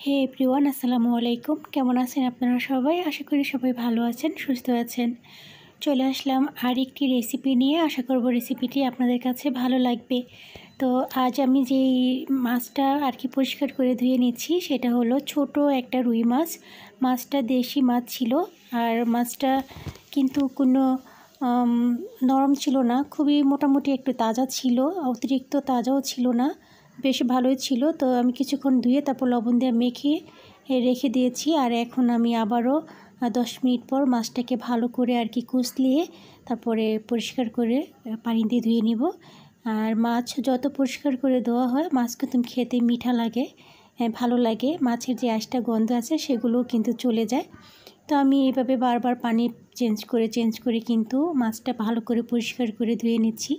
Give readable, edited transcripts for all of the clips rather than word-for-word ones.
হে everyone, আসসালামু আলাইকুম। কেমন আছেন আপনারা সবাই? আশা করি সবাই ভালো আছেন, সুস্থ আছেন। চলে আসলাম আরেকটি রেসিপি নিয়ে। আশা করব রেসিপিটি আপনাদের কাছে ভালো লাগবে। তো আজ আমি যেই মাছটা পরিষ্কার করে ধুয়ে নিচ্ছি সেটা হলো ছোট একটা রুই মাছ। মাছটা দেশি মাছ ছিল, আর মাছটা কিন্তু কোনো নরম ছিল না, খুবই মোটামুটি একটু তাজা ছিল, অতিরিক্ত তাজাও ছিল না, বেশ ভালোই ছিল। তো আমি কিছুক্ষণ ধুয়ে তারপর লবণ দিয়ে মেখে রেখে দিয়েছি। আর এখন আমি আবারও 10 মিনিট পর মাছটাকে ভালো করে কুচলিয়ে তারপরে পরিষ্কার করে পানি দিয়ে ধুয়ে নিব। আর মাছ যত পরিষ্কার করে ধোয়া হয় মাছ কিন্তু খেতে মিঠা লাগে, ভালো লাগে। মাছের যে আঁশটা গন্ধ আছে সেগুলোও কিন্তু চলে যায়। তো আমি এইভাবে বারবার পানি চেঞ্জ করে কিন্তু মাছটা ভালো করে পরিষ্কার করে ধুয়ে নিচ্ছি।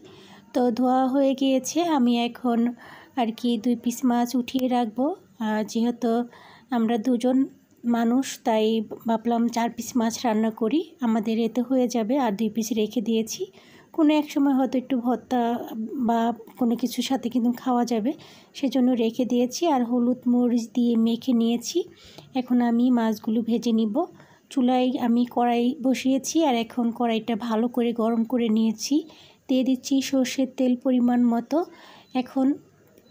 তো ধোয়া হয়ে গিয়েছে। আমি এখন 2 পিস মাছ উঠিয়ে রাখবো। যেহেতু আমরা দুজন মানুষ তাই ভাবলাম 4 পিস মাছ রান্না করি, আমাদের এতে হয়ে যাবে। আর 2 পিস রেখে দিয়েছি, কোনো এক সময় হয়তো একটু ভর্তা বা কোনো কিছুর সাথে কিন্তু খাওয়া যাবে, সেজন্য রেখে দিয়েছি। আর হলুদ মরিচ দিয়ে মেখে নিয়েছি। এখন আমি মাছগুলো ভেজে নিব। চুলায় আমি কড়াই বসিয়েছি, আর এখন কড়াইটা ভালো করে গরম করে নিয়েছি। দিয়ে দিচ্ছি সর্ষের তেল পরিমাণ মতো। এখন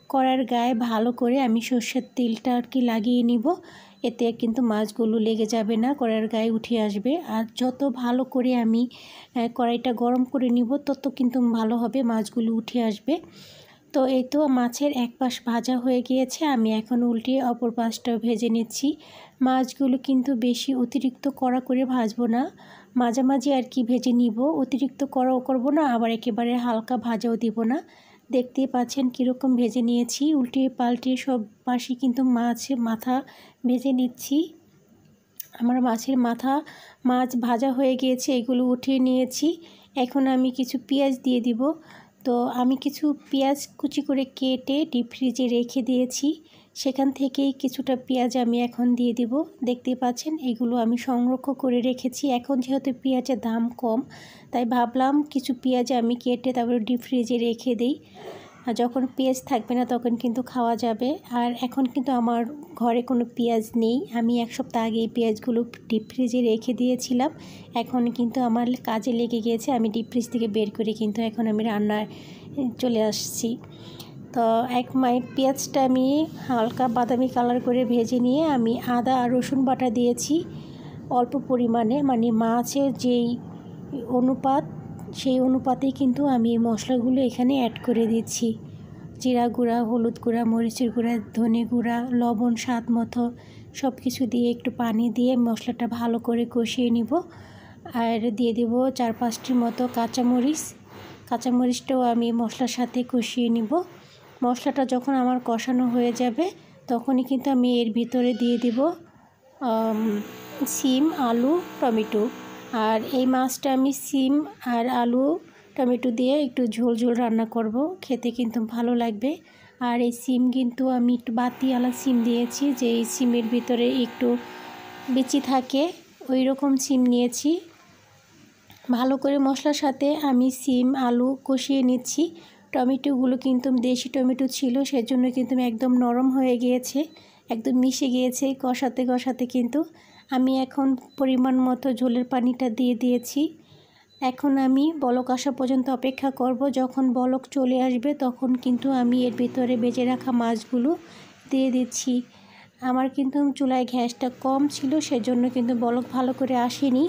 কড়ার গায়ে ভালো করে আমি সর্ষের তেলটা লাগিয়ে নিব। এতে কিন্তু মাছগুলো লেগে যাবে না, কড়ার গায়ে উঠে আসবে। আর যত ভালো করে আমি কড়াইটা গরম করে নিব তত কিন্তু ভালো হবে, মাছগুলো উঠে আসবে। তো এই তো মাছের এক পাশ ভাজা হয়ে গিয়েছে, আমি এখন উল্টিয়ে অপর পাশটাও ভেজে নিচ্ছি। মাছগুলো কিন্তু বেশি অতিরিক্ত কড়া করে ভাজবো না, মাঝামাঝি ভেজে নিব। অতিরিক্ত কড়াও করব না, আবার একেবারে হালকা ভাজাও দিব না। দেখতেই পাচ্ছেন কীরকম ভেজে নিয়েছি। উল্টিয়ে পাল্টিয়ে সব পাশে কিন্তু মাথা ভেজে নিচ্ছি। আমার মাছ ভাজা হয়ে গিয়েছে, এগুলো উঠিয়ে নিয়েছি। এখন আমি কিছু পেঁয়াজ দিয়ে দিব। তো আমি কিছু পেঁয়াজ কুচি করে কেটে ডিপ ফ্রিজে রেখে দিয়েছি, সেখান থেকেই কিছুটা পেঁয়াজ আমি এখন দিয়ে দিব। দেখতেই পাচ্ছেন এগুলো আমি সংরক্ষণ করে রেখেছি। এখন যেহেতু পেঁয়াজের দাম কম, তাই ভাবলাম কিছু পেঁয়াজ আমি কেটে তারপরে ডিপ ফ্রিজে রেখে দিই। আর যখন পেঁয়াজ থাকবে না তখন কিন্তু খাওয়া যাবে। আর এখন কিন্তু আমার ঘরে কোনো পেঁয়াজ নেই, আমি 1 সপ্তাহ আগে এই পেঁয়াজগুলো ডিপ ফ্রিজে রেখে দিয়েছিলাম। এখন কিন্তু আমার কাজে লেগে গিয়েছে, আমি ডিপ ফ্রিজ থেকে বের করে কিন্তু এখন আমি রান্নায় চলে আসছি। তো পেঁয়াজটা আমি হালকা বাদামি কালার করে ভেজে নিয়ে আমি আদা আর রসুন বাটা দিয়েছি অল্প পরিমাণে, মানে মাছের যেই অনুপাত সেই অনুপাতেই কিন্তু আমি মশলাগুলো এখানে অ্যাড করে দিচ্ছি। জিরা গুঁড়া, হলুদ গুঁড়া, মরিচের গুঁড়া, ধনে গুঁড়া, লবণ স্বাদ মতো সব কিছু দিয়ে একটু পানি দিয়ে মশলাটা ভালো করে কষিয়ে নিব। আর দিয়ে দেব 4-5টির মতো কাঁচামরিচটাও আমি মশলার সাথে কষিয়ে নিব। মশলাটা যখন আমার কষানো হয়ে যাবে তখনই কিন্তু আমি এর ভিতরে দিয়ে দিব সিম, আলু, টমেটো। আর এই মাছটা আমি সিম আর আলু টমেটো দিয়ে একটু ঝোল ঝোল রান্না করব, খেতে কিন্তু ভালো লাগবে। আর এই সিম কিন্তু আমি একটু বাতিওয়ালা সিম দিয়েছি, যে এই সিমের ভিতরে একটু বিচি থাকে, ওই রকম সিম নিয়েছি। ভালো করে মশলার সাথে আমি সিম আলু কষিয়ে নিচ্ছি। টমেটোগুলো কিন্তু দেশি টমেটো ছিল, সেজন্য কিন্তু একদম নরম হয়ে গিয়েছে, একদম মিশে গিয়েছে কষাতে কষাতে। কিন্তু আমি এখন পরিমাণ মতো ঝোলের পানিটা দিয়ে দিয়েছি। এখন আমি বলক আসা পর্যন্ত অপেক্ষা করব। যখন বলক চলে আসবে তখন কিন্তু আমি এর ভিতরে বেজে রাখা মাছগুলো দিয়ে দিচ্ছি। আমার কিন্তু চুলায় গ্যাসটা কম ছিল, সেজন্য কিন্তু বলক ভালো করে আসেনি।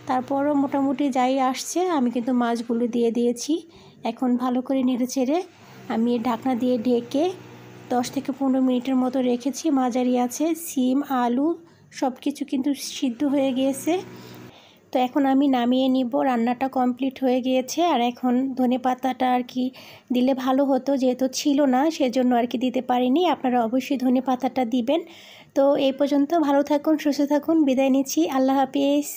তারপরও মোটামুটি যাই আসছে আমি কিন্তু মাছগুলো দিয়ে দিয়েছি। এখন ভালো করে নেড়েচেড়ে আমি ঢাকনা দিয়ে ঢেকে 10 থেকে 15 মিনিটের মতো রেখেছি। মাঝারি আছে, সিম আলু সব কিছু কিন্তু সিদ্ধ হয়ে গিয়েছে। তো এখন আমি নামিয়ে নিব, রান্নাটা কমপ্লিট হয়ে গিয়েছে। আর এখন ধনেপাতাটা দিলে ভালো হতো, যেহেতু ছিল না সেজন্য দিতে পারিনি। আপনারা অবশ্যই ধনেপাতাটা দিবেন। তো এই পর্যন্ত, ভালো থাকুন, সুস্থ থাকুন, বিদায় নিচ্ছি। আল্লাহ হাফেজ।